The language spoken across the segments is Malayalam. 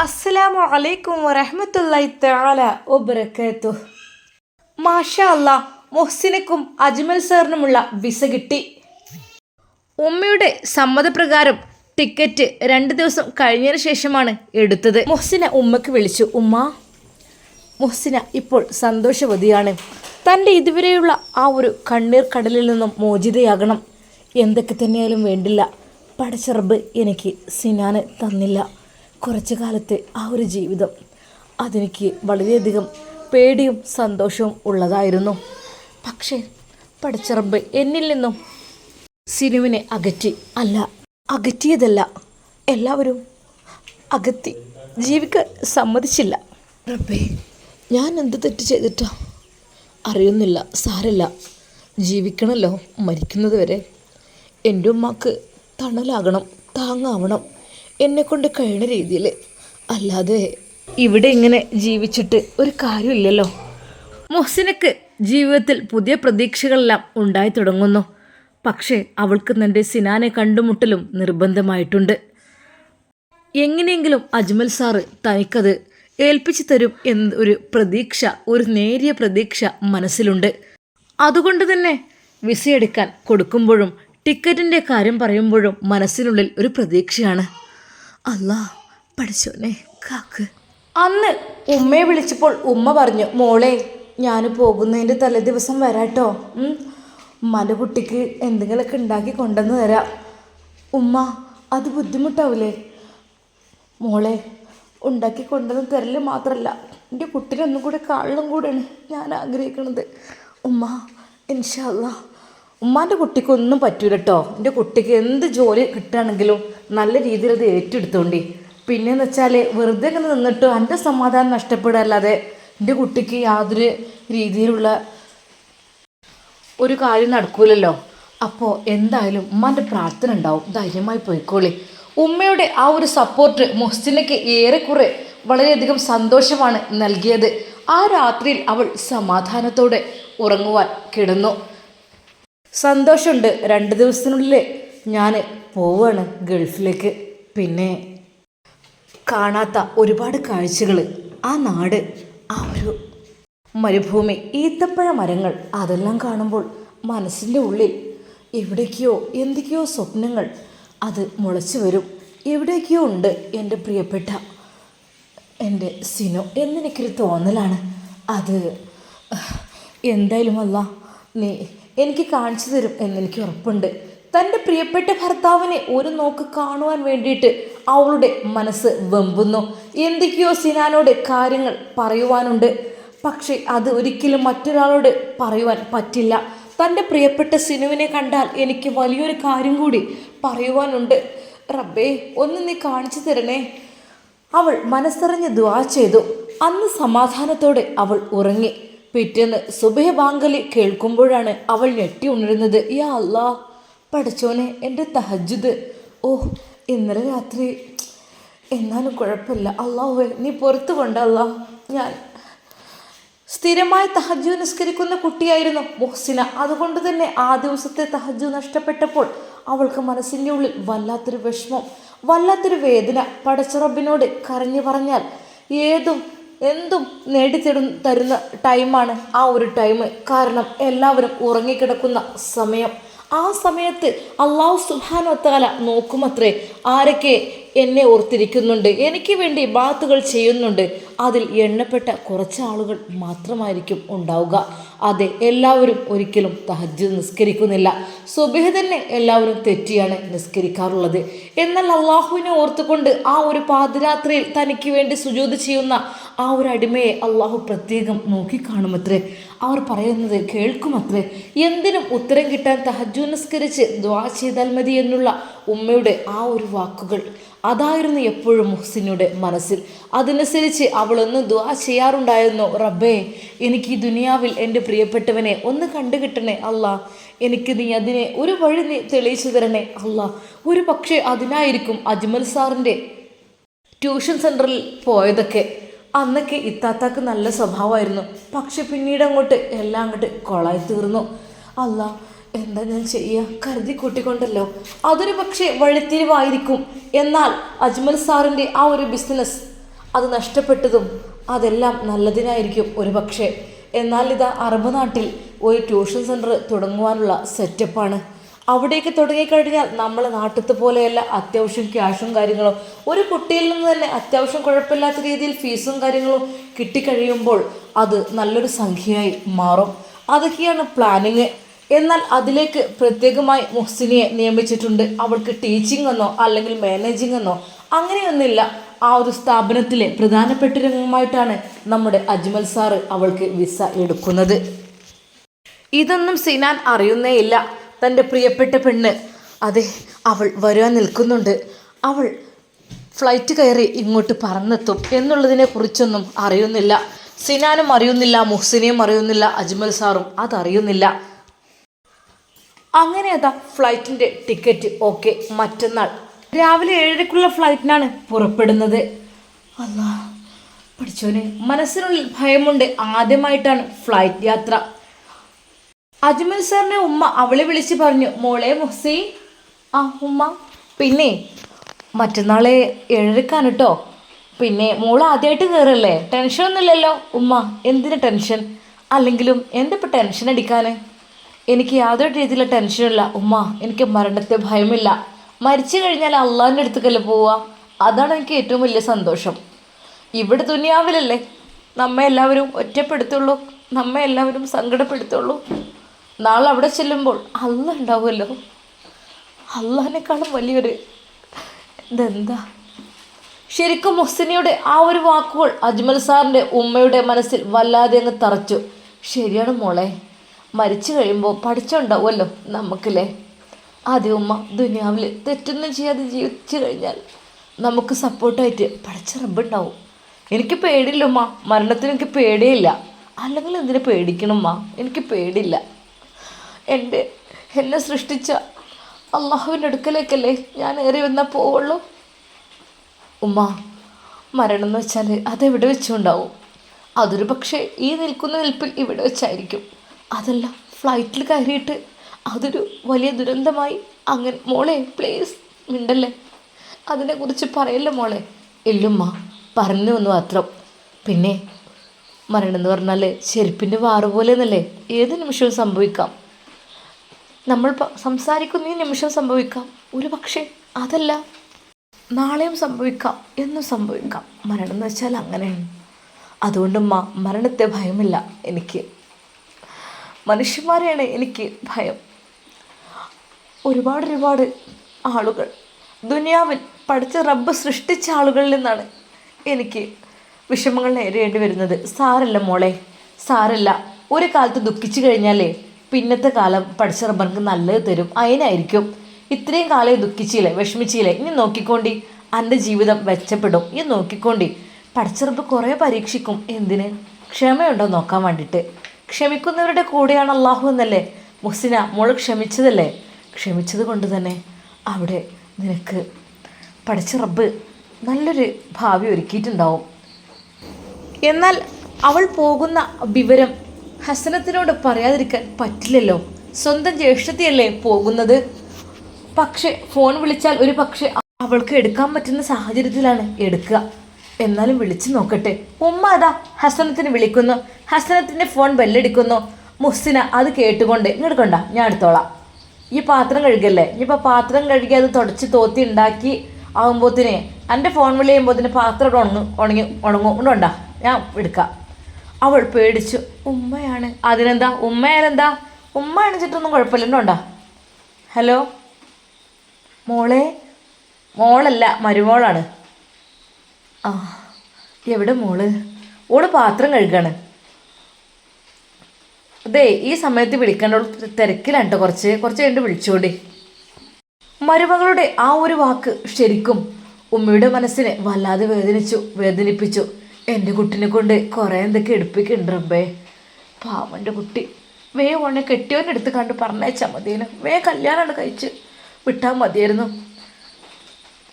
അസ്സലാമു അലൈക്കും വറഹ്മത്തുള്ളാഹി തആല വബറകാതുഹു. മാഷാ അല്ലാ, മുഹ്സിനക്കും അജ്മൽ സാറിനുമുള്ള വിസ കിട്ടി. ഉമ്മയുടെ സമ്മതപ്രകാരം ടിക്കറ്റ് 2 ദിവസം കഴിഞ്ഞതിന് ശേഷമാണ് എടുത്തത്. മുഹ്സിന ഉമ്മക്ക് വിളിച്ചു. ഉമ്മ, മുഹ്സിന ഇപ്പോൾ സന്തോഷവതിയാണ്. തൻ്റെ ഇതുവരെയുള്ള ആ ഒരു കണ്ണീർ കടലിൽ നിന്നും മോചിതയാകണം. എന്തൊക്കെ തന്നെയായാലും വേണ്ടില്ല, പടച്ച റബ്ബ് എനിക്ക് സിനാന് തന്നില്ല. കുറച്ചു കാലത്തെ ആ ഒരു ജീവിതം അതെനിക്ക് വളരെയധികം പേടിയും സന്തോഷവും ഉള്ളതായിരുന്നു. പക്ഷേ പടച്ച റബ്ബ് എന്നിൽ നിന്നും സിനുവിനെ അകറ്റി. അല്ല, അകറ്റിയതല്ല, എല്ലാവരും അകറ്റി. ജീവിക്കാൻ സമ്മതിച്ചില്ല. റബ്ബേ, ഞാൻ എന്ത് തെറ്റ് ചെയ്തിട്ടാ അറിയുന്നില്ല. സാരല്ല, ജീവിക്കണമല്ലോ മരിക്കുന്നത് വരെ. എൻ്റെ ഉമ്മാക്ക് തണലാകണം, താങ്ങാവണം എന്നെക്കൊണ്ട് കഴിയുന്ന രീതിയിൽ. അല്ലാതെ ഇവിടെ ഇങ്ങനെ ജീവിച്ചിട്ട് ഒരു കാര്യമില്ലല്ലോ. മുഹ്സിനക്ക് ജീവിതത്തിൽ പുതിയ പ്രതീക്ഷകളെല്ലാം ഉണ്ടായി തുടങ്ങുന്നു. പക്ഷേ അവൾക്ക് തൻ്റെ സിനാനെ കണ്ടുമുട്ടലും നിർബന്ധമായിട്ടുണ്ട്. എങ്ങനെയെങ്കിലും അജ്മൽ സാറ് തനിക്കത് ഏൽപ്പിച്ചു തരും എന്ന ഒരു പ്രതീക്ഷ, ഒരു നേരിയ പ്രതീക്ഷ മനസ്സിലുണ്ട്. അതുകൊണ്ട് തന്നെ വിസയെടുക്കാൻ കൊടുക്കുമ്പോഴും ടിക്കറ്റിൻ്റെ കാര്യം പറയുമ്പോഴും മനസ്സിനുള്ളിൽ ഒരു പ്രതീക്ഷയാണ്. അല്ലാ പഠിച്ചോനെ കാക്ക്. അന്ന് ഉമ്മയെ വിളിച്ചപ്പോൾ ഉമ്മ പറഞ്ഞു, മോളെ ഞാൻ പോകുന്നതിൻ്റെ തലേ ദിവസം വരാട്ടോ. ഉമ്മാൻ്റെ കുട്ടിക്ക് എന്തെങ്കിലുമൊക്കെ ഉണ്ടാക്കി കൊണ്ടുവന്ന് തരാം. ഉമ്മ, അത് ബുദ്ധിമുട്ടാവില്ലേ? മോളെ, ഉണ്ടാക്കി കൊണ്ടുവന്ന് തരല് മാത്രമല്ല, എൻ്റെ കുട്ടീനെ ഒന്നും കൂടെ കാണലും കൂടെയാണ് ഞാൻ ആഗ്രഹിക്കുന്നത്. ഉമ്മ, ഇൻഷാ അല്ലാ. ഉമ്മാൻ്റെ കുട്ടിക്കൊന്നും പറ്റൂല കേട്ടോ. എൻ്റെ കുട്ടിക്ക് എന്ത് ജോലി കിട്ടുകയാണെങ്കിലും നല്ല രീതിയിൽ അത് ഏറ്റെടുത്തോണ്ടി. പിന്നെയെന്ന് വെച്ചാൽ വെറുതെ ഇങ്ങനെ നിന്നിട്ട് എൻ്റെ സമാധാനം നഷ്ടപ്പെടുകയല്ലാതെ എൻ്റെ കുട്ടിക്ക് യാതൊരു രീതിയിലുള്ള ഒരു കാര്യം നടക്കൂലല്ലോ. അപ്പോൾ എന്തായാലും ഉമ്മാൻ്റെ പ്രാർത്ഥന ഉണ്ടാവും. ധൈര്യമായി പോയിക്കോളി. ഉമ്മയുടെ ആ ഒരു സപ്പോർട്ട് മുഹ്സിനയ്ക്ക് ഏറെക്കുറെ വളരെയധികം സന്തോഷമാണ് നൽകിയത്. ആ രാത്രിയിൽ അവൾ സമാധാനത്തോടെ ഉറങ്ങുവാൻ കിടന്നു. സന്തോഷമുണ്ട്. 2 ദിവസത്തിനുള്ളിൽ ഞാൻ പോവുകയാണ് ഗൾഫിലേക്ക്. പിന്നെ കാണാത്ത ഒരുപാട് കാഴ്ചകൾ, ആ നാട്, ആ ഒരു മരുഭൂമി, ഈത്തപ്പഴ മരങ്ങൾ, അതെല്ലാം കാണുമ്പോൾ മനസ്സിൻ്റെ ഉള്ളിൽ എവിടേക്കോ എന്തൊക്കെയോ സ്വപ്നങ്ങൾ അത് മുളച്ചു വരും. എവിടേക്കോ ഉണ്ട് എൻ്റെ പ്രിയപ്പെട്ട എൻ്റെ സിനു എന്നെനിക്കൊരു തോന്നലാണ്. അത് എന്തായാലും അല്ല, നീ എനിക്ക് കാണിച്ചു തരും എന്നെനിക്ക് ഉറപ്പുണ്ട്. തൻ്റെ പ്രിയപ്പെട്ട ഭർത്താവിനെ ഒരു നോക്ക് കാണുവാൻ വേണ്ടിയിട്ട് അവളുടെ മനസ്സ് വെമ്പുന്നു. എന്തൊക്കെയോ സിനാനോട് കാര്യങ്ങൾ പറയുവാനുണ്ട്. പക്ഷേ അത് ഒരിക്കലും മറ്റൊരാളോട് പറയുവാൻ പറ്റില്ല. തൻ്റെ പ്രിയപ്പെട്ട സിനുവിനെ കണ്ടാൽ എനിക്ക് വലിയൊരു കാര്യം കൂടി പറയുവാനുണ്ട്. റബ്ബേ, ഒന്ന് നീ കാണിച്ചു തരണേ. അവൾ മനസ്സറിഞ്ഞ് ദുആ ചെയ്തു. അന്ന് സമാധാനത്തോടെ അവൾ ഉറങ്ങി. പിറ്റേന്ന് സുബഹ് ബാങ്കലി കേൾക്കുമ്പോഴാണ് അവൾ ഞെട്ടി ഉണരുന്നത്. യാ അല്ലാ, പഠിച്ചോനെ, എൻ്റെ തഹജ്ജുദ്. ഓ, ഇന്നലെ രാത്രി. എന്നാലും കുഴപ്പമില്ല അല്ലാഹുവേ, നീ പുറത്തു കൊണ്ടല്ല. ഞാൻ സ്ഥിരമായി തഹജ്ജുദ് നിസ്കരിക്കുന്ന കുട്ടിയായിരുന്നു മുഹ്സിന. അതുകൊണ്ട് തന്നെ ആ ദിവസത്തെ തഹജ്ജുദ് നഷ്ടപ്പെട്ടപ്പോൾ അവൾക്ക് മനസ്സിൻ്റെ ഉള്ളിൽ വല്ലാത്തൊരു വിഷമം, വല്ലാത്തൊരു വേദന. പടച്ച റബ്ബിനോട് കരഞ്ഞു പറഞ്ഞാൽ എന്തും തരുന്ന ടൈമാണ് ആ ഒരു ടൈം. കാരണം എല്ലാവരും ഉറങ്ങിക്കിടക്കുന്ന സമയം. ആ സമയത്ത് അല്ലാഹു സുബ്ഹാനഹു വ തആല നോക്കുമത്രേ ആരൊക്കെ എന്നെ ഓർത്തിരിക്കുന്നുണ്ട്, എനിക്ക് വേണ്ടി ബാത്തുകൾ ചെയ്യുന്നുണ്ട്. അതിൽ എണ്ണപ്പെട്ട കുറച്ച് ആളുകൾ മാത്രമായിരിക്കും ഉണ്ടാവുക. അതെ, എല്ലാവരും ഒരിക്കലും തഹജ്ജുദ് നിസ്കരിക്കുന്നില്ല. സുബഹ് തന്നെ എല്ലാവരും തെറ്റിയാണ് നിസ്കരിക്കാറുള്ളത്. എന്നാൽ അള്ളാഹുവിനെ ഓർത്തുകൊണ്ട് ആ ഒരു പാതിരാത്രിയിൽ തനിക്ക് വേണ്ടി സുജൂദ് ചെയ്യുന്ന ആ ഒരു അടിമയെ അള്ളാഹു പ്രത്യേകം നോക്കിക്കാണുമത്രേ. അവർ പറയുന്നത് കേൾക്കുമത്രേ. എന്തിനും ഉത്തരം കിട്ടാൻ തഹജ്ജുദ് നിസ്കരിച്ച് ദുആ ചെയ്താൽ മതി എന്നുള്ള ഉമ്മയുടെ ആ ഒരു വാക്കുകൾ, അതായിരുന്നു എപ്പോഴും മുഹ്സിനയുടെ മനസ്സിൽ. അതനുസരിച്ച് അവളൊന്ന് ദുആ ചെയ്യാറുണ്ടായിരുന്നു. റബ്ബേ, എനിക്ക് ഈ ദുനിയാവിൽ എൻ്റെ പ്രിയപ്പെട്ടവനെ ഒന്ന് കണ്ടുകിട്ടണേ അല്ലാ. എനിക്ക് നീ അതിനെ ഒരു വഴി നീ തെളിയിച്ചു തരണേ അല്ലാ. ഒരു പക്ഷേ അതിനായിരിക്കും അജ്മൽ സാറിൻ്റെ ട്യൂഷൻ സെൻറ്ററിൽ പോയതൊക്കെ. അന്നൊക്കെ ഇത്താത്താക്ക് നല്ല സ്വഭാവമായിരുന്നു. പക്ഷെ പിന്നീട് എല്ലാം അങ്ങോട്ട് കൊളായി തീർന്നു. അല്ലാ, എന്താ ഞാൻ ചെയ്യുക? കരുതി കൂട്ടിക്കൊണ്ടല്ലോ. അതൊരു പക്ഷേ വഴിത്തിരിവായിരിക്കും. എന്നാൽ അജ്മൽ സാറിൻ്റെ ആ ഒരു ബിസിനസ് അത് നഷ്ടപ്പെട്ടതും അതെല്ലാം നല്ലതിനായിരിക്കും ഒരു പക്ഷേ. എന്നാൽ ഇതാ അറബ് നാട്ടിൽ ഒരു ട്യൂഷൻ സെൻറ്റർ തുടങ്ങുവാനുള്ള സെറ്റപ്പാണ്. അവിടേക്ക് തുടങ്ങിക്കഴിഞ്ഞാൽ നമ്മളെ നാട്ടിലത്തെ പോലെയല്ല അത്യാവശ്യം ക്യാഷും കാര്യങ്ങളും ഒരു കുട്ടിയിൽ നിന്ന് തന്നെ അത്യാവശ്യം കുഴപ്പമില്ലാത്ത രീതിയിൽ ഫീസും കാര്യങ്ങളും കിട്ടിക്കഴിയുമ്പോൾ അത് നല്ലൊരു സംഖ്യയായി മാറും. അതൊക്കെയാണ് പ്ലാനിങ്. എന്നാൽ അതിലേക്ക് പ്രത്യേകമായി മുഹ്സിനിയെ നിയമിച്ചിട്ടുണ്ട്. അവൾക്ക് ടീച്ചിങ് എന്നോ അല്ലെങ്കിൽ മാനേജിങ് എന്നോ അങ്ങനെയൊന്നുമില്ല. ആ ഒരു സ്ഥാപനത്തിലെ പ്രധാനപ്പെട്ട രംഗമായിട്ടാണ് നമ്മുടെ അജ്മൽ സാറ് അവൾക്ക് വിസ എടുക്കുന്നത്. ഇതൊന്നും സിനാൻ അറിയുന്നേയില്ല. തൻ്റെ പ്രിയപ്പെട്ട പെണ്ണ് അതെ അവൾ വരുവാൻ നിൽക്കുന്നുണ്ട്, അവൾ ഫ്ലൈറ്റ് കയറി ഇങ്ങോട്ട് പറന്നെത്തും എന്നുള്ളതിനെ കുറിച്ചൊന്നും അറിയുന്നില്ല. സിനാനും അറിയുന്നില്ല, മുഹ്സിനെയും അറിയുന്നില്ല, അജ്മൽ സാറും അതറിയുന്നില്ല. അങ്ങനെ അതാ ഫ്ലൈറ്റിൻ്റെ ടിക്കറ്റ് ഓക്കെ. മറ്റന്നാൾ രാവിലെ 7:30 ഫ്ലൈറ്റിനാണ് പുറപ്പെടുന്നത്. അല്ലാ പഠിച്ചോനെ, മനസ്സിനുള്ളിൽ ഭയമുണ്ട്. ആദ്യമായിട്ടാണ് ഫ്ലൈറ്റ് യാത്ര. അജ്മൽ സാറിൻ്റെ ഉമ്മ അവളെ വിളിച്ച് പറഞ്ഞു, മോളെ മുഹ്സി. ആ ഉമ്മ. പിന്നെ മറ്റന്നാളെ 7:30 കേട്ടോ. പിന്നെ മോൾ ആദ്യമായിട്ട് കയറല്ലേ, ടെൻഷനൊന്നുമില്ലല്ലോ. ഉമ്മ എന്തിനു ടെൻഷൻ? അല്ലെങ്കിലും എന്താ ഇപ്പം ടെൻഷൻ അടിക്കാൻ? എനിക്ക് യാതൊരു രീതിയിലുള്ള ടെൻഷനില്ല ഉമ്മ. എനിക്ക് മരണത്തെ ഭയമില്ല. മരിച്ചു കഴിഞ്ഞാൽ അള്ളാഹിൻ്റെ അടുത്തേക്കല്ലേ പോവുക. അതാണ് എനിക്ക് ഏറ്റവും വലിയ സന്തോഷം. ഇവിടെ ദുനിയാവിലല്ലേ നമ്മെ എല്ലാവരും ഒറ്റപ്പെടുത്തുള്ളൂ, നമ്മെ എല്ലാവരും സങ്കടപ്പെടുത്തുള്ളൂ. നാളെ അവിടെ ചെല്ലുമ്പോൾ അള്ളാഹ് ഉണ്ടാവുമല്ലോ. അള്ളാഹിനേക്കാളും വലിയൊരു ഇതെന്താ? ശരിക്കും മുഹ്സിനിയുടെ ആ ഒരു വാക്കുകൾ അജ്മൽ സാറിൻ്റെ ഉമ്മയുടെ മനസ്സിൽ വല്ലാതെ അങ്ങ് തറച്ചു. ശരിയാണ് മോളെ, മരിച്ചു കഴിയുമ്പോൾ പഠിച്ചുണ്ടാവുമല്ലോ നമുക്കല്ലേ. ആദ്യം ഉമ്മ ദുനിയാവിൽ തെറ്റൊന്നും ചെയ്യാതെ ജീവിച്ചു കഴിഞ്ഞാൽ നമുക്ക് സപ്പോർട്ടായിട്ട് പഠിച്ച റബ്ബുണ്ടാവും. എനിക്ക് പേടിയില്ല ഉമ്മ, മരണത്തിന് എനിക്ക് പേടിയില്ല. അല്ലെങ്കിൽ എന്തിനു പേടിക്കണം ഉമ്മ? എനിക്ക് പേടിയില്ല. എന്നെ സൃഷ്ടിച്ച അള്ളാഹുവിൻ്റെ അടുക്കലേക്കല്ലേ ഞാൻ ഏറി വന്നാൽ പോവുള്ളൂ. ഉമ്മ മരണം എന്ന് വെച്ചാൽ അതെവിടെ വെച്ചുണ്ടാവും. അതൊരു പക്ഷേ ഈ നിൽക്കുന്ന നിൽപ്പിൽ ഇവിടെ വെച്ചായിരിക്കും. അതല്ല ഫ്ലൈറ്റിൽ കയറിയിട്ട് അതൊരു വലിയ ദുരന്തമായി അങ്ങനെ. മോളെ പ്ലീസ് മിണ്ടല്ലേ, അതിനെക്കുറിച്ച് പറയല്ലേ മോളെ. ഇല്ലുമ്മ, പറഞ്ഞു എന്ന് മാത്രം. പിന്നെ മരണം എന്ന് പറഞ്ഞാൽ ചെരുപ്പിൻ്റെ വാറ് പോലെ എന്നല്ലേ, ഏത് നിമിഷവും സംഭവിക്കാം. നമ്മൾ സംസാരിക്കുന്ന ഈ നിമിഷം സംഭവിക്കാം, ഒരു പക്ഷേ അതല്ല നാളെയും സംഭവിക്കാം, എന്നും സംഭവിക്കാം. മരണം എന്ന് വെച്ചാൽ അങ്ങനെയാണ്. അതുകൊണ്ടുമ്മ മരണത്തെ ഭയമില്ല എനിക്ക്. മനുഷ്യന്മാരെയാണ് എനിക്ക് ഭയം. ഒരുപാട് ആളുകൾ ദുനിയാവിൽ പഠിച്ച റബ്ബ് സൃഷ്ടിച്ച ആളുകളിൽ നിന്നാണ് എനിക്ക് വിഷമങ്ങൾ നേരിടേണ്ടി വരുന്നത്. സാരല്ല മോളെ, സാരല്ല. ഒരു കാലത്ത് ദുഃഖിച്ചു കഴിഞ്ഞാലേ പിന്നത്തെ കാലം പഠിച്ച റബ്ബർക്ക് നല്ലത് തരും. അതിനായിരിക്കും ഇത്രയും കാലം ദുഃഖിച്ചില്ലേ, വിഷമിച്ചില്ലേ, ഇനി നോക്കിക്കോണ്ടി എൻ്റെ ജീവിതം മെച്ചപ്പെടും. ഈ നോക്കിക്കോണ്ടി പഠിച്ച റബ്ബ് കുറേ പരീക്ഷിക്കും. എന്തിന്? ക്ഷമയുണ്ടോ നോക്കാൻ വേണ്ടിയിട്ട്. ക്ഷമിക്കുന്നവരുടെ കൂടെയാണ് അള്ളാഹു എന്നല്ലേ മുഹ്സിന മോൾ ക്ഷമിച്ചതല്ലേ. ക്ഷമിച്ചത് കൊണ്ട് തന്നെ അവിടെ നിനക്ക് പഠിച്ച റബ്ബ് നല്ലൊരു ഭാവി ഒരുക്കിയിട്ടുണ്ടാവും. എന്നാൽ അവൾ പോകുന്ന വിവരം ഹസനത്തിനോട് പറയാതിരിക്കാൻ പറ്റില്ലല്ലോ. സ്വന്തം ജ്യേഷ്ഠത്തിയല്ലേ പോകുന്നത്. പക്ഷെ ഫോൺ വിളിച്ചാൽ ഒരു പക്ഷെ അവൾക്ക് എടുക്കാൻ പറ്റുന്ന സാഹചര്യത്തിലാണ് എടുക്കുക. എന്നാലും വിളിച്ചു നോക്കട്ടെ. ഉമ്മ അതാ ഹസനത്തിന് വിളിക്കുന്നു. ഹസനത്തിൻ്റെ ഫോൺ ബെല്ലടിക്കുന്നു. മുഹ്സിന അത് കേട്ടുകൊണ്ട് ഇങ്ങോട്ട് കൊണ്ട, ഞാൻ എടുത്തോളാം. ഈ പാത്രം കഴുകല്ലേ, ഇനിയിപ്പോൾ പാത്രം കഴുകി അത് തുടച്ച് തോത്തി ഉണ്ടാക്കി ആകുമ്പോഴത്തേന് എൻ്റെ ഫോൺ വിളി ചെയ്യുമ്പോഴത്തേന് പാത്രം ഉണങ്ങും കൊണ്ടാ ഞാൻ എടുക്കാം. അവൾ പേടിച്ചു. ഉമ്മയാണ്. അതിനെന്താ, ഉമ്മയാലെന്താ? ഉമ്മ അണിച്ചിട്ടൊന്നും കുഴപ്പമില്ല കൊണ്ടാ. ഹലോ മോളെ. മോളല്ല, മരുമോളാണ്. ആ എവിടെ മോള്? ഓള് പാത്രം കഴുകാണ്. അതെ ഈ സമയത്ത് വിളിക്കേണ്ട, തിരക്കിലാണ് കേട്ടോ. കുറച്ച് കഴിഞ്ഞിട്ട് വിളിച്ചോണ്ടി. മരുമകളുടെ ആ ഒരു വാക്ക് ശരിക്കും ഉമ്മയുടെ മനസ്സിനെ വല്ലാതെ വേദനിപ്പിച്ചു. എൻ്റെ കുട്ടിനെ കൊണ്ട് കുറേ എന്തൊക്കെ എടുപ്പിക്കുന്നുണ്ട് റബ്ബേ. പാവൻ്റെ കുട്ടി. വേഗം കെട്ടിയവൻ്റെ അടുത്ത് കണ്ട് പറഞ്ഞയച്ചാൽ മതിയേനു. കല്യാണമാണ് കഴിച്ച് വിട്ടാൽ മതിയായിരുന്നു.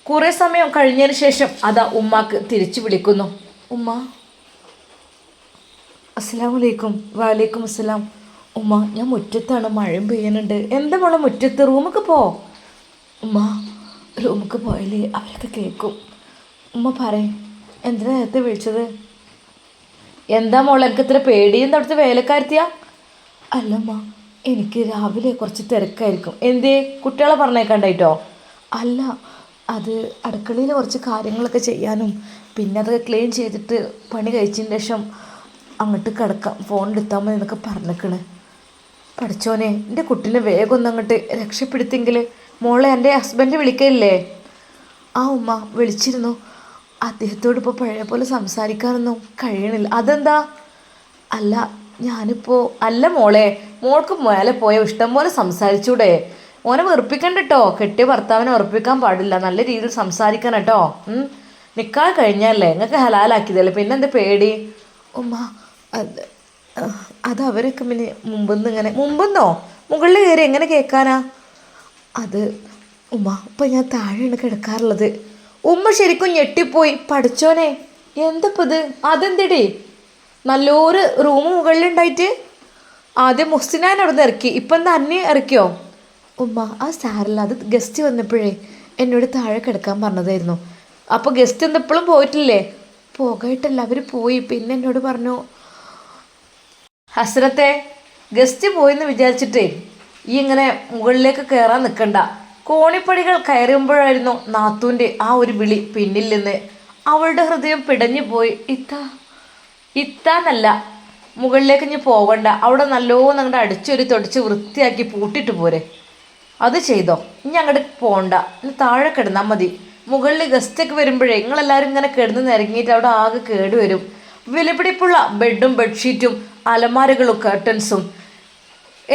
കുറേ സമയം കഴിഞ്ഞതിന് ശേഷം അതാ ഉമ്മാക്ക് തിരിച്ചു വിളിക്കുന്നു. ഉമ്മ. അസ്സലാമലൈക്കും. വാലൈക്കും അസ്സലാം. ഉമ്മ ഞാൻ മുറ്റത്താണ്, മഴയും പെയ്യുന്നുണ്ട്. എന്താ മോളെ മുറ്റത്ത്? റൂമൊക്കെ പോ. ഉമ്മ റൂമൊക്കെ പോയാലേ അവരൊക്കെ കേൾക്കും. ഉമ്മ പറയും. എന്തിനാ നേരത്തെ വിളിച്ചത്? എന്താ മോളെ എനിക്ക് ഇത്ര പേടിയും അവിടുത്തെ വേലക്കാരത്തിയാ? അല്ലമ്മ, എനിക്ക് രാവിലെ കുറച്ച് തിരക്കായിരിക്കും. എന്തേ, കുട്ടികളെ പറഞ്ഞേക്കണ്ടായിട്ടോ? അല്ല, അത് അടുക്കളയിൽ കുറച്ച് കാര്യങ്ങളൊക്കെ ചെയ്യാനും പിന്നെ അതൊക്കെ ക്ലീൻ ചെയ്തിട്ട് പണി കഴിച്ചതിന് ശേഷം അങ്ങോട്ട് കിടക്കാം, ഫോണിലെത്താൻ മതി എന്നൊക്കെ പറഞ്ഞേക്കണ്. പഠിച്ചോനെ, എൻ്റെ കുട്ടീനെ വേഗം ഒന്ന് അങ്ങോട്ട് രക്ഷപ്പെടുത്തിയെങ്കിൽ. മോളെ, എൻ്റെ ഹസ്ബൻഡ് വിളിക്കലില്ലേ? ആ ഉമ്മ വിളിച്ചിരുന്നു. അദ്ദേഹത്തോട് ഇപ്പോൾ പഴയ പോലെ സംസാരിക്കാനൊന്നും കഴിയണില്ല. അതെന്താ? അല്ല, ഞാനിപ്പോൾ അല്ല മോളെ, മോൾക്ക് മേലെ പോയ ഇഷ്ടം പോലെ സംസാരിച്ചൂടെ? ഓനെ വെറുപ്പിക്കണ്ട കേട്ടോ. കെട്ടിയ ഭർത്താവിനെ വെറുപ്പിക്കാൻ പാടില്ല, നല്ല രീതിയിൽ സംസാരിക്കണം കേട്ടോ. നിൽക്കാൻ കഴിഞ്ഞല്ലേ, നിങ്ങൾക്ക് ഹലാലാക്കിയതല്ലേ, പിന്നെന്താ പേടി? ഉമ്മ, അത് അത് അവരൊക്കെ പിന്നെ മുമ്പെന്ന് ഇങ്ങനെ മുമ്പെന്നോ മുകളിൽ കയറി എങ്ങനെ കേൾക്കാനാ? അത് ഉമ്മ, ഇപ്പം ഞാൻ താഴെയാണ് കിടക്കാറുള്ളത്. ഉമ്മ ശരിക്കും ഞെട്ടിപ്പോയി. പഠിച്ചോനെ, എന്തപ്പോൾ ഇത്? അതെന്തടി നല്ലൊരു റൂം മുകളിലുണ്ടായിട്ട്? ആദ്യം മുസ്തിനാൻ അവിടെ നിന്ന് ഇറക്കി, ഇപ്പം എന്താ അന്നെ ഇറക്കിയോ? ഉമ്മ, ആ സാറില്ല, അത് ഗസ്റ്റ് വന്നപ്പോഴേ എന്നോട് താഴെ കിടക്കാൻ പറഞ്ഞതായിരുന്നു. അപ്പോൾ ഗസ്റ്റ് എന്തെപ്പോഴും പോയിട്ടില്ലേ? പോകായിട്ടല്ല, അവർ പോയി. പിന്നെ എന്നോട് പറഞ്ഞു, ഹസ്രത്തെ, ഗസ്റ്റ് പോയെന്ന് വിചാരിച്ചിട്ടേ ഈ ഇങ്ങനെ മുകളിലേക്ക് കയറാൻ നിൽക്കണ്ട. കോണിപ്പടികൾ കയറുമ്പോഴായിരുന്നു നാത്തൂൻ്റെ ആ ഒരു വിളി പിന്നിൽ നിന്ന്. അവളുടെ ഹൃദയം പിടഞ്ഞു പോയി. ഇത്താന്നല്ല, മുകളിലേക്ക് ഇനി പോകണ്ട, അവിടെ നല്ലോണം അങ്ങോട്ട് അടിച്ചൊരു തുടച്ച് വൃത്തിയാക്കി പൂട്ടിട്ട് പോരെ. അത് ചെയ്തോ, ഇനി അങ്ങോട്ട് പോകണ്ട, ഇനി താഴെ കിടന്നാൽ മതി. മുകളിൽ ഗസ്റ്റൊക്കെ വരുമ്പോഴേ നിങ്ങളെല്ലാവരും ഇങ്ങനെ കിടന്ന് നിരങ്ങിയിട്ട് അവിടെ ആകെ കേടുവരും. വിലപിടിപ്പുള്ള ബെഡും ബെഡ്ഷീറ്റും അലമാരകളും കർട്ടൻസും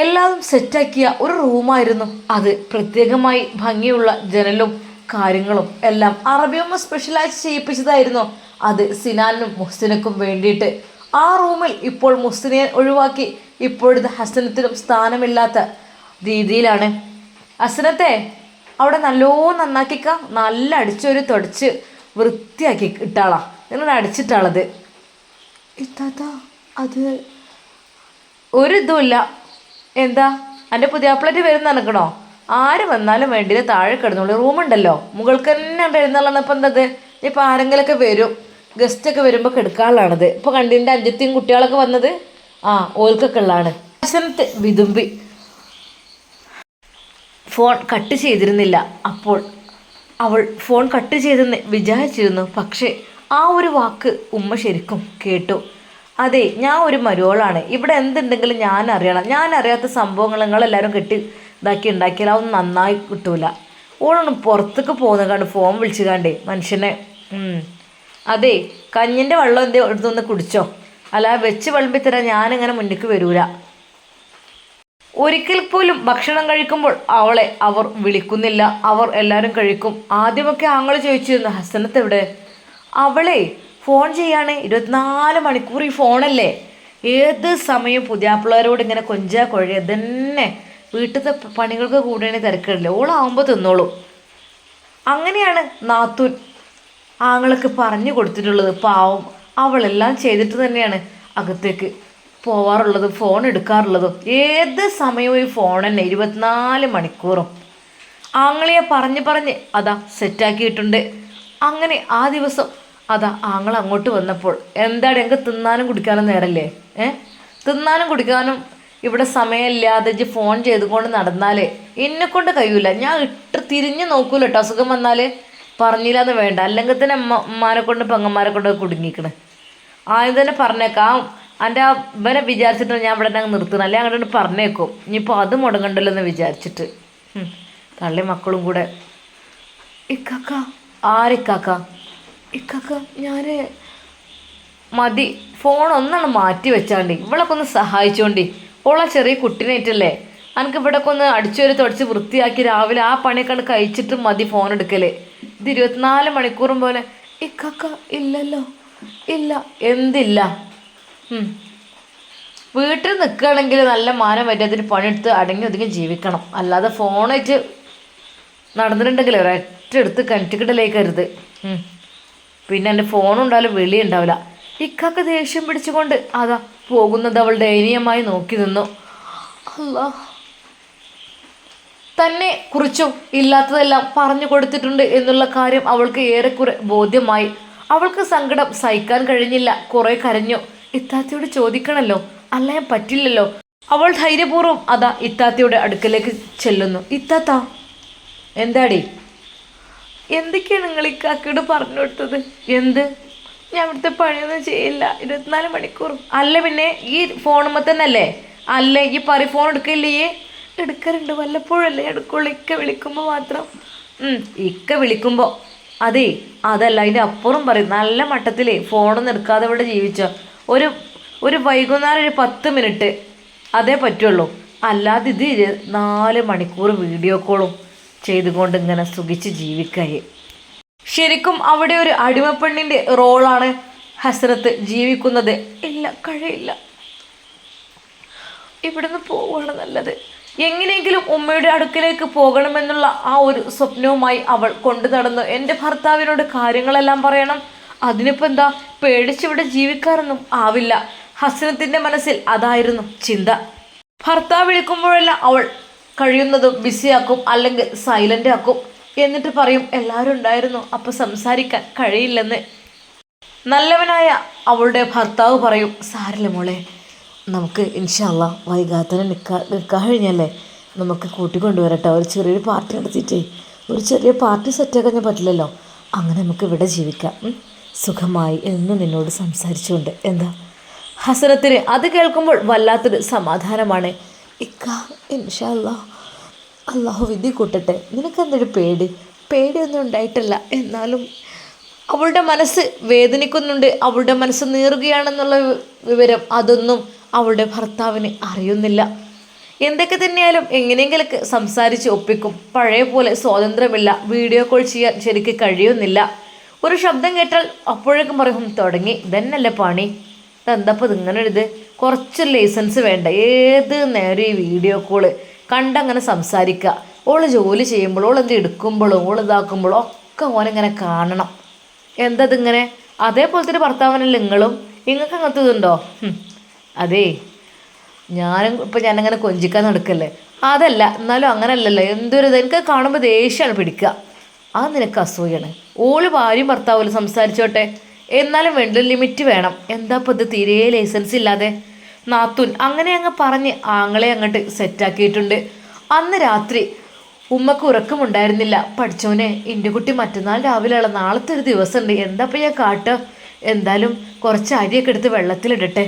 എല്ലാം സെറ്റാക്കിയ ഒരു റൂമായിരുന്നു അത്. പ്രത്യേകമായി ഭംഗിയുള്ള ജനലും കാര്യങ്ങളും എല്ലാം അറബിയമ്മ സ്പെഷ്യലൈസ് ചെയ്യിപ്പിച്ചതായിരുന്നു അത് സിനാനും മുഹ്സിനക്കും വേണ്ടിയിട്ട്. ആ റൂമിൽ ഇപ്പോൾ മുഹ്സിനെ ഒഴിവാക്കി ഇപ്പോഴത്തെ ഹസനത്തിനും സ്ഥാനമില്ലാത്ത രീതിയിലാണ്. ഹസനത്തെ, അവിടെ നന്നാക്കിക്ക, നല്ല അടിച്ചൊരു തുടച്ച് വൃത്തിയാക്കി ഇട്ടാളാ, നിങ്ങൾ അടിച്ചിട്ടാളത്. ഇത്താത്ത, അത് ഒരിതുമില്ല. എന്താ, എൻ്റെ പുതിയാപ്പിളറ്റ് വരുന്ന നടക്കണോ? ആര് വന്നാലും വേണ്ടിയില്ല, താഴെ കിടന്നോളൂ, റൂമുണ്ടല്ലോ, മുകൾക്ക് തന്നെ ഉണ്ട്. എഴുന്നള്ളപ്പോൾ എന്തത്? ഇപ്പോൾ ആരെങ്കിലുമൊക്കെ വരും, ഗസ്റ്റൊക്കെ വരുമ്പോൾ കെടുക്കാനുള്ളതാണത്. ഇപ്പോൾ കണ്ടിൻ്റെ അഞ്ചത്തിയും കുട്ടികളൊക്കെ വന്നത്, ഓൽക്കൊക്കെ ഉള്ളതാണ്. ഹസനത്ത് വിതുമ്പി. ഫോൺ കട്ട് ചെയ്തിരുന്നില്ല. അപ്പോൾ അവൾ ഫോൺ കട്ട് ചെയ്തെന്ന് വിചാരിച്ചിരുന്നു. പക്ഷേ ആ ഒരു വാക്ക് ഉമ്മ ശരിക്കും കേട്ടു. അതെ, ഞാൻ ഒരു മരുവളാണ്, ഇവിടെ എന്തുണ്ടെങ്കിലും ഞാൻ അറിയണം. ഞാൻ അറിയാത്ത സംഭവങ്ങൾ നിങ്ങളെല്ലാവരും കെട്ടി ഉണ്ടാക്കിയാൽ അതൊന്നും നന്നായി കിട്ടൂല. ഓളൊന്നും പുറത്തേക്ക് പോകുന്ന കണ്ട് ഫോൺ വിളിച്ചു കണ്ടേ മനുഷ്യനെ. അതെ, കഞ്ഞിൻ്റെ വെള്ളം എന്തേ എടുത്തൊന്ന് കുടിച്ചോ, അല്ല വെച്ച് വിളമ്പിത്തരാൻ ഞാനിങ്ങനെ മുന്നിലേക്ക് വരൂല. ഒരിക്കൽ പോലും ഭക്ഷണം കഴിക്കുമ്പോൾ അവളെ അവർ വിളിക്കുന്നില്ല. അവർ എല്ലാവരും കഴിക്കും. ആദ്യമൊക്കെ ആങ്ങൾ ചോദിച്ചിരുന്നു, ഹസനത്ത് എവിടെ? അവളെ ഫോൺ ചെയ്യാണ്, 24 മണിക്കൂർ ഈ ഫോണല്ലേ. ഏത് സമയം പുതിയാപ്പിള്ളേരോട് ഇങ്ങനെ കൊഞ്ചാ കൊഴയ തന്നെ. വീട്ടിലത്തെ പണികൾക്ക് കൂടെയാണെങ്കിൽ തിരക്കില്ല, ഓളാവുമ്പോൾ തിന്നോളും. അങ്ങനെയാണ് നാത്തൂൻ ആങ്ങൾക്ക് പറഞ്ഞു കൊടുത്തിട്ടുള്ളത്. പാവം, അവളെല്ലാം ചെയ്തിട്ട് തന്നെയാണ് അകത്തേക്ക് പോവാറുള്ളതും ഫോൺ എടുക്കാറുള്ളതും. ഏത് സമയവും ഈ ഫോൺ തന്നെ, 24 മണിക്കൂറും. ആങ്ങളെ പറഞ്ഞ് അതാ സെറ്റാക്കിയിട്ടുണ്ട്. അങ്ങനെ ആ ദിവസം അതാ ആങ്ങൾ അങ്ങോട്ട് വന്നപ്പോൾ, എന്താണ് എനിക്ക് തിന്നാനും കുടിക്കാനും നേരല്ലേ? തിന്നാനും കുടിക്കാനും ഇവിടെ സമയമില്ലാതെ ഫോൺ ചെയ്തുകൊണ്ട് നടന്നാലേ എന്നെക്കൊണ്ട് കഴിയൂല. ഞാൻ തിരിഞ്ഞ് നോക്കൂല കേട്ടോ, അസുഖം വന്നാൽ. പറഞ്ഞില്ലാന്ന് വേണ്ട, അല്ലെങ്കിൽ തന്നെ ഉമ്മാനെ കൊണ്ട് പെങ്ങന്മാരെ കൊണ്ട് കുടുങ്ങിക്കണ്. ആദ്യം തന്നെ പറഞ്ഞേക്കാം, എൻ്റെ ഇവനെ വിചാരിച്ചിട്ട് ഞാൻ ഇവിടെ അങ്ങ് നിർത്തുന്നു, അല്ലെങ്കിൽ അങ്ങോട്ട് പറഞ്ഞേക്കും. ഇനിയിപ്പോൾ അത് മുടങ്ങണ്ടല്ലോ എന്ന് വിചാരിച്ചിട്ട്. തള്ളി മക്കളും കൂടെ. ഇക്കാക്ക, ആരിക്കാക്ക? ഇക്കാക്ക, ഞാൻ മതി, ഫോൺ ഒന്നാണ് മാറ്റി വെച്ചാണ്ടി, ഇവളൊക്കെ ഒന്ന് സഹായിച്ചോണ്ടി. ഓളാ ചെറിയ കുട്ടീനായിട്ടല്ലേ, എനിക്ക് ഇവിടെയൊക്കെ ഒന്ന് അടിച്ചൊരു തുടച്ച് വൃത്തിയാക്കി രാവിലെ ആ പണിയൊക്കെ കഴിച്ചിട്ട് മതി ഫോൺ എടുക്കൽ. ഇത് 24 മണിക്കൂറും പോലെ. ഇക്കാക്ക, ഇല്ലല്ലോ. ഇല്ല. എന്തില്ല? വീട്ടിൽ നിൽക്കുകയാണെങ്കിൽ നല്ല മാനം പറ്റാത്തൊരു പണിയെടുത്ത് അടങ്ങി ഒതുങ്ങി ജീവിക്കണം. അല്ലാതെ ഫോണായിട്ട് നടന്നിട്ടുണ്ടെങ്കിൽ ഒരൊറ്റ എടുത്ത് കിണറ്റിക്കിടലേക്കരുത്. പിന്നെ എൻ്റെ ഫോണുണ്ടായാലും വെളിയുണ്ടാവില്ല. ഇക്കാക്ക് ദേഷ്യം പിടിച്ചുകൊണ്ട് അതാ പോകുന്നത് അവൾ ദയനീയമായി നോക്കി നിന്നു. അല്ലാ, തന്നെ കുറിച്ചും ഇല്ലാത്തതെല്ലാം പറഞ്ഞു കൊടുത്തിട്ടുണ്ട് എന്നുള്ള കാര്യം അവൾക്ക് ഏറെക്കുറെ ബോധ്യമായി. അവൾക്ക് സങ്കടം സഹിക്കാൻ കഴിഞ്ഞില്ല. കുറെ കരഞ്ഞു. ഇത്താത്തയോട് ചോദിക്കണല്ലോ, അല്ലാൻ പറ്റില്ലല്ലോ. അവൾ ധൈര്യപൂർവ്വം അതാ ഇത്താത്തയുടെ അടുക്കലേക്ക് ചെല്ലുന്നു. ഇത്താത്ത. എന്താടി? എന്തൊക്കെയാണ് നിങ്ങൾ ഇക്കാക്കയോട് പറഞ്ഞു കൊടുത്തത്? എന്ത്? ഞാൻ ഇവിടുത്തെ പണിയൊന്നും ചെയ്യില്ല 24 മണിക്കൂറും. അല്ല പിന്നെ ഈ ഫോണുമ്പോൾ തന്നെ അല്ലേ? അല്ലേ ഈ ഫോൺ എടുക്കില്ലേ? എടുക്കാറുണ്ട്, വല്ലപ്പോഴല്ലേ എടുക്കുള്ളൂ, ഇക്ക വിളിക്കുമ്പോൾ മാത്രം. ഇക്ക വിളിക്കുമ്പോൾ. അതേ, അതല്ല, അതിൻ്റെ അപ്പുറം പറയും. നല്ല മട്ടത്തിൽ ഫോണൊന്നും എടുക്കാതെ ഇവിടെ ജീവിച്ചോ. ഒരു വൈകുന്നേരം ഒരു 10 മിനിറ്റ് അതേ പറ്റുള്ളൂ. അല്ലാതെ ഇത് 4 മണിക്കൂർ വീഡിയോ കോളും ചെയ്തുകൊണ്ട് ഇങ്ങനെ സുഖിച്ച് ജീവിക്കായി. ശരിക്കും അവിടെ ഒരു അടിമപ്പെണ്ണിൻ്റെ റോളാണ് ഹസ്രത്ത് ജീവിക്കുന്നത്. ഇല്ല, കഴിയില്ല, ഇവിടുന്ന് പോവുകയാണ് നല്ലത്. എങ്ങനെയെങ്കിലും ഉമ്മയുടെ അടുക്കലേക്ക് പോകണമെന്നുള്ള ആ ഒരു സ്വപ്നവുമായി അവൾ കൊണ്ടു നടന്നു. എൻ്റെ ഭർത്താവിനോട് കാര്യങ്ങളെല്ലാം പറയണം. അതിനിപ്പോൾ എന്താ, പേടിച്ചിവിടെ ജീവിക്കാറൊന്നും ആവില്ല. ഹസ്രത്തിൻ്റെ മനസ്സിൽ അതായിരുന്നു ചിന്ത. ഭർത്താവ് വിളിക്കുമ്പോഴെല്ലാം അവൾ കഴിയുന്നതും ബിസിയാക്കും, അല്ലെങ്കിൽ സൈലൻ്റ് ആക്കും. എന്നിട്ട് പറയും, എല്ലാവരും ഉണ്ടായിരുന്നു, അപ്പോൾ സംസാരിക്കാൻ കഴിയില്ലെന്ന്. നല്ലവനായ അവളുടെ ഭർത്താവ് പറയും, സാരില്ല മോളെ, നമുക്ക് ഇൻഷാ അല്ലാ വൈകാത്തന്നെ നിൽക്കാൻ കഴിഞ്ഞല്ലേ, നമുക്ക് കൂട്ടിക്കൊണ്ടുവരട്ടെ. ഒരു ചെറിയൊരു പാർട്ടി നടത്തിയിട്ടേ, ഒരു ചെറിയ പാർട്ടി സെറ്റാക്കാൻ ഞാൻ പറ്റില്ലല്ലോ. അങ്ങനെ നമുക്ക് ഇവിടെ ജീവിക്കാം, സുഖമായി എന്നും നിന്നോട് സംസാരിച്ചുകൊണ്ട്. എന്താ? ഹസനത്തിന് അത് കേൾക്കുമ്പോൾ വല്ലാത്തൊരു സമാധാനമാണ്. ഇക്ക, ഇൻഷാ അല്ലാ അള്ളാഹു വിധി കൂട്ടട്ടെ. നിനക്കെന്തൊരു പേടിയൊന്നും ഉണ്ടായിട്ടില്ല. എന്നാലും അവളുടെ മനസ്സ് വേദനിക്കുന്നുണ്ട്, അവളുടെ മനസ്സ് നീറുകയാണെന്നുള്ള വിവരം അതൊന്നും അവളുടെ ഭർത്താവിന് അറിയുന്നില്ല. എന്തൊക്കെ തന്നെയായാലും എങ്ങനെയെങ്കിലൊക്കെ സംസാരിച്ച് ഒപ്പിക്കും. പഴയ പോലെ സ്വാതന്ത്ര്യമില്ല, വീഡിയോ കോൾ ചെയ്യാൻ ശരിക്ക് കഴിയുന്നില്ല. ഒരു ശബ്ദം കേട്ടാൽ അപ്പോഴേക്കും പറയും, തുടങ്ങി, ഇതന്നല്ലേ പണി, ഇതെന്തപ്പോൾ ഇതിങ്ങനെ ഇത്, കുറച്ച് ലൈസൻസ് വേണ്ട, ഏത് നേരം ഈ വീഡിയോ കോള് കണ്ടങ്ങനെ സംസാരിക്കുക. ഓള് ജോലി ചെയ്യുമ്പോൾ, ഓളെന്ത് എടുക്കുമ്പോഴും, ഓൾ ഇതാക്കുമ്പോഴും ഒക്കെ ഓനിങ്ങനെ കാണണം. എന്തതിങ്ങനെ? അതേപോലത്തെ ഒരു ഭർത്താവിനല്ല നിങ്ങളും. നിങ്ങൾക്ക് അങ്ങനത്തെ ഇതുണ്ടോ? അതേ, ഞാനങ്ങനെ കൊഞ്ചിക്കാൻ നടക്കല്ലേ, അതല്ല, എന്നാലും അങ്ങനല്ലല്ലോ. എന്തൊരു എനിക്ക് കാണുമ്പോൾ ദേഷ്യമാണ് പിടിക്കുക. അത് നിനക്ക് അസൂയാണ്. ഓള് ഭാര്യയും ഭർത്താവിലും സംസാരിച്ചോട്ടെ, എന്നാലും വേണ്ട ലിമിറ്റ് വേണം. എന്താ ഇപ്പോൾ ഇത് തീരെ ലൈസൻസ് ഇല്ലാതെ? നാത്തൂൻ അങ്ങനെ അങ്ങ് പറഞ്ഞ് ആങ്ങളെ അങ്ങോട്ട് സെറ്റാക്കിയിട്ടുണ്ട്. അന്ന് രാത്രി ഉമ്മക്ക് ഉറക്കമുണ്ടായിരുന്നില്ല. പഠിച്ചോനെ, എൻ്റെ കുട്ടി മറ്റന്നാൾ രാവിലെയുള്ള നാളത്തെ ഒരു ദിവസമുണ്ട്, എന്താ ഇപ്പോൾ ഞാൻ കാട്ടുക? എന്തായാലും കുറച്ച് അരിയൊക്കെ എടുത്ത് വെള്ളത്തിലിടട്ടെ,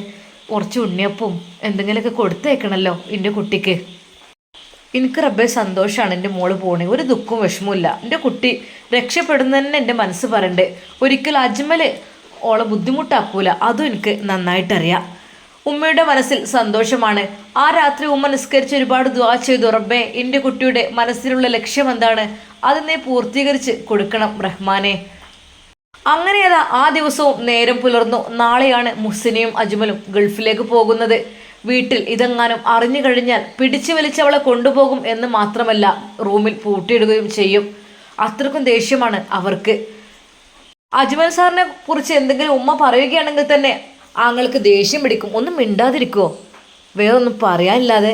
കുറച്ച് ഉണ്ണിയപ്പവും എന്തെങ്കിലുമൊക്കെ കൊടുത്തേക്കണമല്ലോ എൻ്റെ കുട്ടിക്ക്. എനിക്ക് റബ്ബേ സന്തോഷമാണ് എൻ്റെ മോള് പോണേ, ഒരു ദുഃഖവും വിഷമവും. എൻ്റെ കുട്ടി രക്ഷപ്പെടുന്നതന്നെ എൻ്റെ മനസ്സ് പറയണ്ടേ. ഒരിക്കലും അജ്മൽ ഓളെ ബുദ്ധിമുട്ടാക്കൂല, അതും എനിക്ക് നന്നായിട്ടറിയാം. ഉമ്മയുടെ മനസ്സിൽ സന്തോഷമാണ്. ആ രാത്രി ഉമ്മ നിസ്കരിച്ച് ഒരുപാട് ദുആ ചെയ്തു. റബ്ബേ, എൻ്റെ കുട്ടിയുടെ മനസ്സിലുള്ള ലക്ഷ്യം എന്താണ്, അത് നീ പൂർത്തീകരിച്ച് കൊടുക്കണം റഹ്മാനെ. അങ്ങനെയതാ ആ ദിവസവും നേരം പുലർന്നു. നാളെയാണ് മുഹ്സിനയും അജ്മലും ഗൾഫിലേക്ക് പോകുന്നത്. വീട്ടിൽ ഇതെങ്ങാനും അറിഞ്ഞു കഴിഞ്ഞാൽ പിടിച്ചു വലിച്ചവളെ കൊണ്ടുപോകും എന്ന് മാത്രമല്ല, റൂമിൽ പൂട്ടിയിടുകയും ചെയ്യും. അത്രക്കും ദേഷ്യമാണ് അവർക്ക്. അജ്മൽ സാറിനെ കുറിച്ച് എന്തെങ്കിലും ഉമ്മ പറയുകയാണെങ്കിൽ തന്നെ ആങ്ങൾക്ക് ദേഷ്യം പിടിക്കും. ഒന്നും മിണ്ടാതിരിക്കുമോ, വേറൊന്നും പറയാനില്ലാതെ.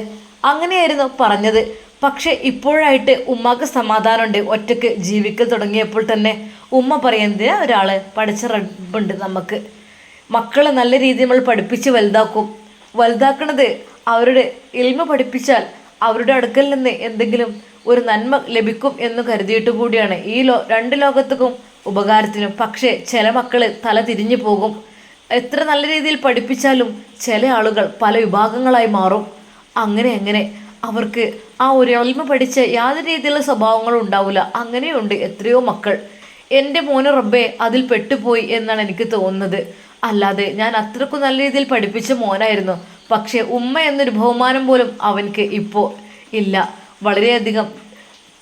അങ്ങനെയായിരുന്നു പറഞ്ഞത്. പക്ഷെ ഇപ്പോഴായിട്ട് ഉമ്മക്ക് സമാധാനമുണ്ട്. ഒറ്റയ്ക്ക് ജീവിക്കൽ തുടങ്ങിയപ്പോൾ തന്നെ ഉമ്മ പറയുന്നത്, ഒരാൾ പഠിച്ച റബ്ബുണ്ട് നമുക്ക്, മക്കളെ നല്ല രീതിയിൽ നമ്മൾ പഠിപ്പിച്ച് വലുതാക്കണത് അവരുടെ ഇൽമ പഠിപ്പിച്ചാൽ അവരുടെ അടുക്കൽ നിന്ന് എന്തെങ്കിലും ഒരു നന്മ ലഭിക്കും എന്ന് കരുതിയിട്ട് കൂടിയാണ് ഈ രണ്ട് ലോകത്തേക്കും ഉപകാരത്തിനും. പക്ഷേ ചില മക്കൾ തല തിരിഞ്ഞു പോകും. എത്ര നല്ല രീതിയിൽ പഠിപ്പിച്ചാലും ചില ആളുകൾ പല വിഭാഗങ്ങളായി മാറും. അങ്ങനെ അവർക്ക് ആ ഒരു ഇൽമ പഠിച്ച യാതൊരു രീതിയിലുള്ള സ്വഭാവങ്ങളും ഉണ്ടാവില്ല. അങ്ങനെയുണ്ട് എത്രയോ മക്കൾ. എൻ്റെ മോന് റബ്ബേ അതിൽ പെട്ടുപോയി എന്നാണ് എനിക്ക് തോന്നുന്നത്. അല്ലാതെ ഞാൻ അത്രക്കും നല്ല രീതിയിൽ പഠിപ്പിച്ച മോനായിരുന്നു. പക്ഷേ ഉമ്മ എന്നൊരു ബഹുമാനം പോലും അവൻക്ക് ഇപ്പോൾ ഇല്ല. വളരെയധികം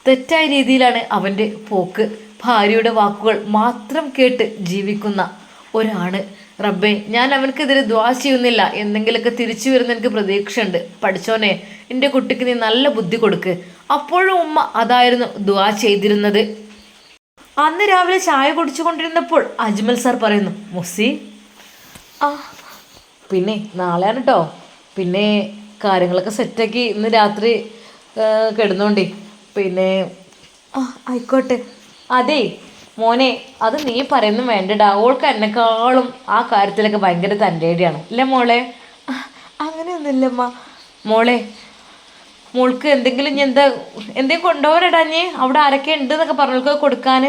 തെറ്റായ രീതിയിലാണ് അവൻ്റെ പോക്ക്. ഭാര്യയുടെ വാക്കുകൾ മാത്രം കേട്ട് ജീവിക്കുന്ന ഒരാണ്. റബ്ബേ, ഞാൻ അവനക്കെതിരെ ദ്വാ ചെയ്യുന്നില്ല, എന്തെങ്കിലുമൊക്കെ തിരിച്ചു വരുന്ന എനിക്ക് പ്രതീക്ഷയുണ്ട്. പഠിച്ചോനെ, എൻ്റെ കുട്ടിക്ക് നീ നല്ല ബുദ്ധി കൊടുക്ക്. അപ്പോഴും ഉമ്മ അതായിരുന്നു ദ്വാ ചെയ്തിരുന്നത്. അന്ന് രാവിലെ ചായ കുടിച്ചുകൊണ്ടിരുന്നപ്പോൾ അജ്മൽ സാർ പറയുന്നു, മുസി, പിന്നെ നാളെയാണ് കേട്ടോ, പിന്നെ കാര്യങ്ങളൊക്കെ സെറ്റാക്കി ഇന്ന് രാത്രി കിടന്നോണ്ടേ, പിന്നെ ആയിക്കോട്ടെ. അതേ, മോനെ അത് നീ പറയുന്നു വേണ്ടടാ, ഓൾക്ക് എന്നെക്കാളും ആ കാര്യത്തിലൊക്കെ ഭയങ്കര തൻ്റെടിയാണ് അല്ലേ മോളെ? അങ്ങനെയൊന്നുമില്ലമ്മ. മോളെ മോൾക്ക് എന്തെങ്കിലും ഇനി എന്തെങ്കിലും കൊണ്ടുപോകലടാ നീ? അവിടെ ആരൊക്കെ ഉണ്ട് എന്നൊക്കെ പറഞ്ഞോൾക്ക് കൊടുക്കാൻ.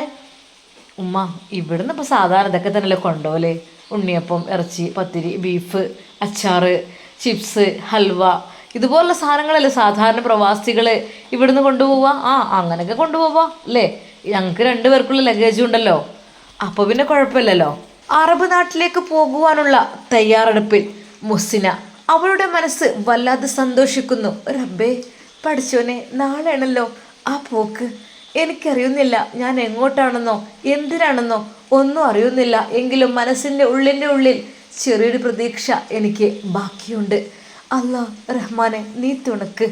ഉമ്മ ഇവിടുന്ന് ഇപ്പോൾ സാധാരണ ഇതൊക്കെ തന്നെയല്ലേ കൊണ്ടുപോകല്, ഉണ്ണിയപ്പം, ഇറച്ചി, പത്തിരി, ബീഫ്, അച്ചാറ്, ചിപ്സ്, ഹൽവ, ഇതുപോലുള്ള സാധനങ്ങളല്ലേ സാധാരണ പ്രവാസികൾ ഇവിടുന്ന് കൊണ്ടുപോവുക. അങ്ങനെയൊക്കെ കൊണ്ടുപോവാ അല്ലേ? ഞങ്ങൾക്ക് 2 പേർക്കുള്ള ലഗേജും ഉണ്ടല്ലോ, അപ്പോൾ പിന്നെ കുഴപ്പമില്ലല്ലോ. അറബ് നാട്ടിലേക്ക് പോകുവാനുള്ള തയ്യാറെടുപ്പിൽ മുഹ്സിന. അവളുടെ മനസ്സ് വല്ലാതെ സന്തോഷിക്കുന്നു. റബ്ബേ പഠിച്ചോനെ, നാളെയാണല്ലോ ആ പോക്ക്. എനിക്കറിയുന്നില്ല ഞാൻ എങ്ങോട്ടാണെന്നോ എന്തിനാണെന്നോ ഒന്നും അറിയുന്നില്ല. എങ്കിലും മനസ്സിൻ്റെ ഉള്ളിൽ ചെറിയൊരു പ്രതീക്ഷ എനിക്ക് ബാക്കിയുണ്ട്. അല്ലാ റഹ്മാനെ, നീ തുണക്ക്.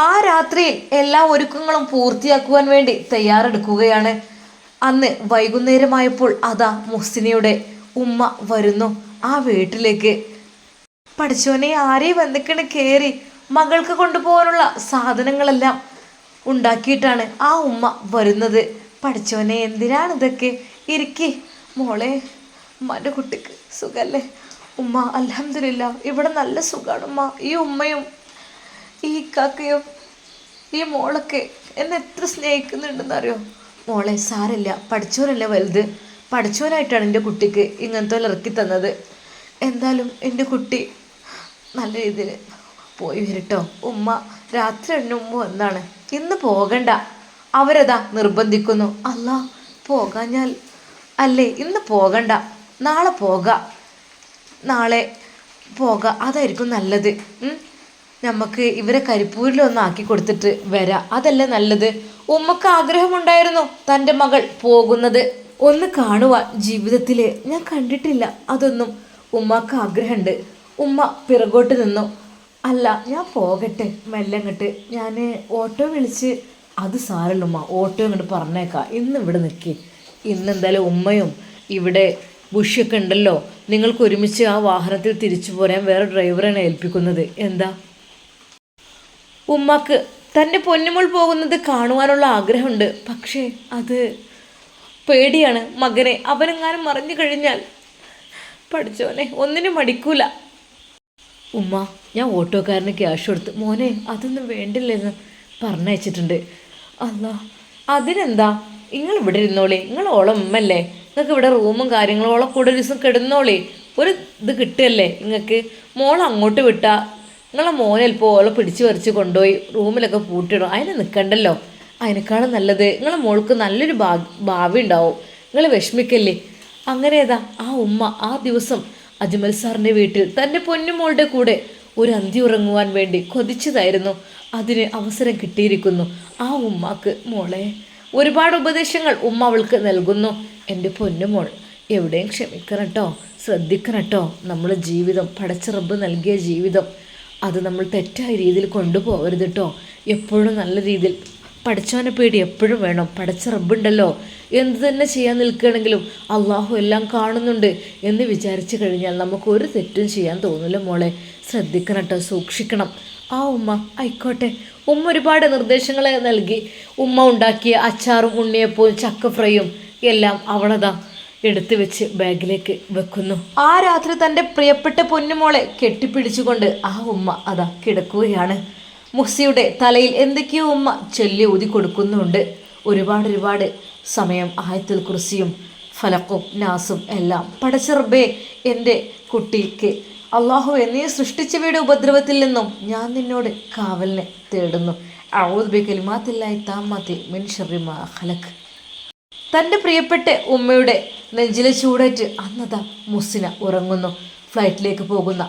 ആ രാത്രിയിൽ എല്ലാ ഒരുക്കങ്ങളും പൂർത്തിയാക്കുവാൻ വേണ്ടി തയ്യാറെടുക്കുകയാണ്. അന്ന് വൈകുന്നേരമായപ്പോൾ അതാ മുഹ്സിനയുടെ ഉമ്മ വരുന്നു ആ വീട്ടിലേക്ക്. പഠിച്ചോനെ, ആരേ വന്നിക്കണ് കയറി. മകൾക്ക് കൊണ്ടുപോകാനുള്ള സാധനങ്ങളെല്ലാം ഉണ്ടാക്കിയിട്ടാണ് ആ ഉമ്മ വരുന്നത്. പഠിച്ചോനെ, എന്തിനാണിതൊക്കെ? ഇരിക്കി മോളെ, ഉമ്മാൻ്റെ കുട്ടിക്ക് സുഖല്ലേ? ഉമ്മ അൽഹംദുലില്ലാ ഇവിടെ നല്ല സുഖമാണ് ഉമ്മ. ഈ ഉമ്മയും ഈ ഇക്കാക്കയും ഈ മോളൊക്കെ എന്നെ എത്ര സ്നേഹിക്കുന്നുണ്ടെന്നറിയോ? മോളെ സാരമില്ല, പഠിച്ചോനല്ലേ വലുത്. പഠിച്ചോനായിട്ടാണ് എൻ്റെ കുട്ടിക്ക് ഇങ്ങനത്തെ ഇറക്കി തന്നത്. എന്തായാലും എൻ്റെ കുട്ടി നല്ല രീതിയിൽ പോയി വരട്ടോ. ഉമ്മ രാത്രി തന്നെ ഉമ്മ വന്നാണ്. ഇന്ന് പോകണ്ട, അവരതാ നിർബന്ധിക്കുന്നു. അല്ലാ പോകാഞ്ഞാൽ അല്ലേ? ഇന്ന് പോകണ്ട, നാളെ പോകാം. നാളെ പോകാം, അതായിരിക്കും നല്ലത്. നമുക്ക് ഇവരെ കരിപ്പൂരിലൊന്ന് ആക്കി കൊടുത്തിട്ട് വരാം, അതല്ലേ നല്ലത്. ഉമ്മക്ക് ആഗ്രഹമുണ്ടായിരുന്നു തൻ്റെ മകൾ പോകുന്നത് ഒന്ന് കാണുവാൻ. ജീവിതത്തിൽ ഞാൻ കണ്ടിട്ടില്ല അതൊന്നും. ഉമ്മക്ക് ആഗ്രഹമുണ്ട്. ഉമ്മ പിറകോട്ട് നിന്നു. അല്ല ഞാൻ പോകട്ടെ മെല്ലെ അങ്ങോട്ട്, ഞാൻ ഓട്ടോ വിളിച്ച്. അത് സാരല്ല ഉമ്മ, ഓട്ടോ ഇങ്ങോട്ട് പറഞ്ഞേക്കാം. ഇന്ന് ഇവിടെ നിൽക്കി. ഇന്നെന്തായാലും ഉമ്മയും ഇവിടെ ബുഷിയൊക്കെ ഉണ്ടല്ലോ, നിങ്ങൾക്ക് ഒരുമിച്ച് ആ വാഹനത്തിൽ തിരിച്ചു പോരാൻ വേറെ ഡ്രൈവറാണ് ഏൽപ്പിക്കുന്നത്. എന്താ? ഉമ്മക്ക് തൻ്റെ പൊന്നുമോൾ പോകുന്നത് കാണുവാനുള്ള ആഗ്രഹമുണ്ട്. പക്ഷേ അത് പേടിയാണ് മകനെ. അവനെങ്ങാനും മറിഞ്ഞു കഴിഞ്ഞാൽ പഠിച്ചോനെ ഒന്നിനും മടിക്കൂല. ഉമ്മ ഞാൻ ഓട്ടോക്കാരന് ക്യാഷ് കൊടുത്ത് മോനെ അതൊന്നും വേണ്ടില്ലെന്ന് പറഞ്ഞയച്ചിട്ടുണ്ട്. അല്ല അതിനെന്താ, നിങ്ങൾ ഇവിടെ ഇരുന്നോളി. നിങ്ങൾ ഓളം ഉമ്മല്ലേ, നിങ്ങൾക്ക് ഇവിടെ റൂമും കാര്യങ്ങളും ഓളെ കൂടെ ഒരു ദിവസം കിടന്നോളി. ഒരു ഇത് കിട്ടുകയല്ലേ നിങ്ങൾക്ക്. മോളെ അങ്ങോട്ട് വിട്ടാൽ നിങ്ങളെ മോനെ ചിലപ്പോൾ ഓളെ പിടിച്ച് പറിച്ച് കൊണ്ടുപോയി റൂമിലൊക്കെ പൂട്ടിയിടും. അതിന് നിൽക്കണ്ടല്ലോ. അതിനേക്കാളും നല്ലത് നിങ്ങളെ മോൾക്ക് നല്ലൊരു ഭാവി ഉണ്ടാവും. നിങ്ങൾ വിഷമിക്കല്ലേ. അങ്ങനെ ഏതാ ആ ഉമ്മ ആ ദിവസം അജ്മൽ സാറിൻ്റെ വീട്ടിൽ തൻ്റെ പൊന്നുമോളുടെ കൂടെ ഒരു അന്തി ഉറങ്ങുവാൻ വേണ്ടി കൊതിച്ചതായിരുന്നു. അതിന് അവസരം കിട്ടിയിരിക്കുന്നു. ആ ഉമ്മാക്ക് മോളെ ഒരുപാട് ഉപദേശങ്ങൾ ഉമ്മ അവൾക്ക് നൽകുന്നു. എൻ്റെ പൊന്നുമോൾ എവിടെയും ക്ഷമിക്കണം കേട്ടോ, ശ്രദ്ധിക്കണം കേട്ടോ. നമ്മുടെ ജീവിതം പടച്ച റബ്ബ് നൽകിയ ജീവിതം, അത് നമ്മൾ തെറ്റായ രീതിയിൽ കൊണ്ടുപോകരുത് കേട്ടോ. എപ്പോഴും നല്ല രീതിയിൽ പഠിച്ചവനെ പേടി എപ്പോഴും വേണം. പടച്ച റബ്ബുണ്ടല്ലോ, എന്ത് തന്നെ ചെയ്യാൻ നിൽക്കുകയാണെങ്കിലും അള്ളാഹു എല്ലാം കാണുന്നുണ്ട് എന്ന് വിചാരിച്ചു കഴിഞ്ഞാൽ നമുക്ക് ഒരു തെറ്റും ചെയ്യാൻ തോന്നില്ല മോളെ. ശ്രദ്ധിക്കണം കേട്ടോ, സൂക്ഷിക്കണം. ആ ഉമ്മ ആയിക്കോട്ടെ. ഉമ്മ ഒരുപാട് നിർദ്ദേശങ്ങൾ നൽകി. ഉമ്മ ഉണ്ടാക്കിയ അച്ചാറും ഉണ്ണിയപ്പവും ചക്ക ഫ്രൈയും എല്ലാം അവളതാ എടുത്തു വെച്ച് ബാഗിലേക്ക് വെക്കുന്നു. ആ രാത്രി തൻ്റെ പ്രിയപ്പെട്ട പൊന്നുമോളെ കെട്ടിപ്പിടിച്ചുകൊണ്ട് ആ ഉമ്മ അതാ കിടക്കുകയാണ്. മുഹ്സിയുടെ തലയിൽ എന്തൊക്കെയോ ഉമ്മ ചൊല്ലി ഊതി കൊടുക്കുന്നുണ്ട്. ഒരുപാട് സമയം ആയത്തുൽ കുർസിയും ഫലക്കും നാസും എല്ലാം. പടച്ചറബേ എൻ്റെ കുട്ടിക്ക് അള്ളാഹുവേ നീ സൃഷ്ടിച്ചവയുടെ ഉപദ്രവത്തിൽ നിന്നും ഞാൻ നിന്നോട് കാവലിനെ തേടുന്നു. അഊദു ബികലിമാത്തില്ലാഹി താമ്മത്തി മിൻ ശർരി മാ ഖലഖ്. തൻ്റെ പ്രിയപ്പെട്ട ഉമ്മയുടെ നെഞ്ചിലെ ചൂടേറ്റ് അന്നതാ മുഹ്സിന ഉറങ്ങുന്നു. ഫ്ലൈറ്റിലേക്ക് പോകുന്ന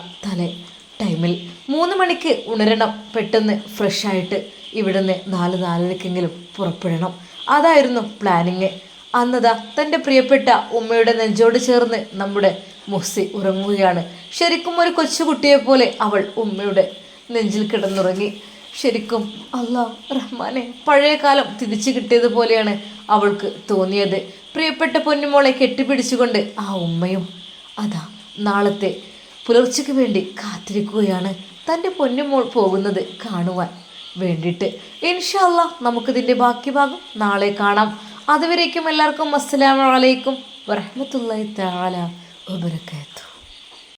ടൈമിൽ 3 മണിക്ക് ഉണരണം. പെട്ടെന്ന് ഫ്രഷായിട്ട് ഇവിടുന്ന് 4-4:30 പുറപ്പെടണം. അതായിരുന്നു പ്ലാനിങ്. അന്നതാ തൻ്റെ പ്രിയപ്പെട്ട ഉമ്മയുടെ നെഞ്ചോട് ചേർന്ന് നമ്മുടെ മുഹ്സി ഉറങ്ങുകയാണ്. ശരിക്കും ഒരു കൊച്ചുകുട്ടിയെപ്പോലെ അവൾ ഉമ്മയുടെ നെഞ്ചിൽ കിടന്നുറങ്ങി. ശരിക്കും അല്ലാ റഹ്മാനെ, പഴയ കാലം തിരിച്ചു കിട്ടിയതുപോലെയാണ് അവൾക്ക് തോന്നിയത്. പ്രിയപ്പെട്ട പൊന്നുമോളെ കെട്ടിപ്പിടിച്ചുകൊണ്ട് ആ ഉമ്മയും അതാ നാളത്തെ പുലർച്ചയ്ക്ക് വേണ്ടി കാത്തിരിക്കുകയാണ്, തൻ്റെ പൊന്നുമോൾ പോകുന്നത് കാണുവാൻ വേണ്ടിയിട്ട്. ഇൻഷാ അല്ലാ നമുക്കിതിൻ്റെ ബാക്കി ഭാഗം നാളെ കാണാം. അതുവരേക്കും എല്ലാവർക്കും അസ്സലാമു അലൈക്കും വറഹ്മത്തുള്ളാഹി തആല വബറകാതുഹു.